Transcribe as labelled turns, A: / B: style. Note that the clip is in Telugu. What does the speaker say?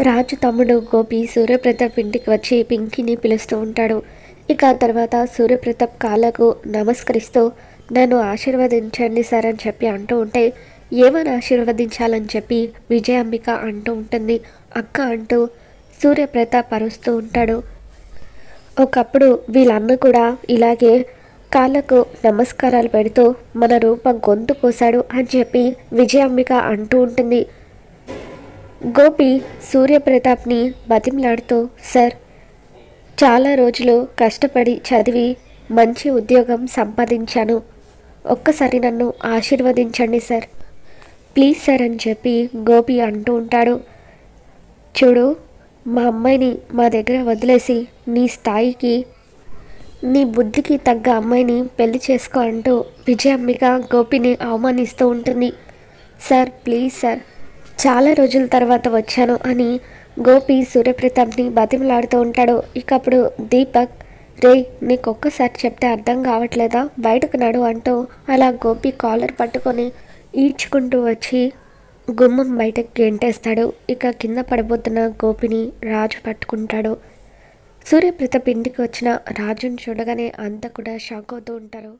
A: రాజు తమ్ముడు గోపి సూర్యప్రతాప్ ఇంటికి వచ్చి పింకీని పిలుస్తూ ఉంటాడు. ఇక ఆ తర్వాత సూర్యప్రతాప్ కాళ్ళకు నమస్కరిస్తూ నన్ను ఆశీర్వదించండి సార్ అని చెప్పి అంటూ ఉంటే, ఏమని ఆశీర్వదించాలని చెప్పి విజయాంబిక అంటూ ఉంటుంది. అక్క అంటూ సూర్యప్రతాప్ అరుస్తూ ఉంటాడు. ఒకప్పుడు వీళ్ళన్న కూడా ఇలాగే కాళ్ళకు నమస్కారాలు పెడుతూ మన రూపం గొంతు కోసాడు అని చెప్పి విజయాంబిక అంటూ ఉంటుంది. గోపి సూర్యప్రతాప్ని బతిమలాడుతూ, సార్, చాలా రోజులు కష్టపడి చదివి మంచి ఉద్యోగం సంపాదించాను, ఒక్కసారి నన్ను ఆశీర్వదించండి సార్, ప్లీజ్ సార్ అని చెప్పి గోపి అంటూ ఉంటాడు. చూడు, మా అమ్మాయిని మా దగ్గర వదిలేసి నీ స్థాయికి నీ బుద్ధికి తగ్గ అమ్మాయిని పెళ్లి చేసుకో అంటూ విజయాంబిక గోపిని అవమానిస్తూ ఉంటుంది. సార్, ప్లీజ్ సార్, చాలా రోజుల తర్వాత వచ్చాను అని గోపి సూర్యప్రతాప్ని బతిమలాడుతూ ఉంటాడు. ఇక అప్పుడు దీపక్, రే, నీకు ఒక్కసారి చెప్తే అర్థం కావట్లేదా, బయటకు నడు అంటూ అలా గోపి కాలర్ పట్టుకొని ఈడ్చుకుంటూ వచ్చి గుమ్మం బయటకు గెంటేస్తాడు. ఇక కింద పడిపోతున్న గోపిని రాజు పట్టుకుంటాడు. సూర్యప్రతాప్ ఇంటికి వచ్చిన రాజును చూడగానే అంతా కూడా షాక్ అవుతూ ఉంటారు.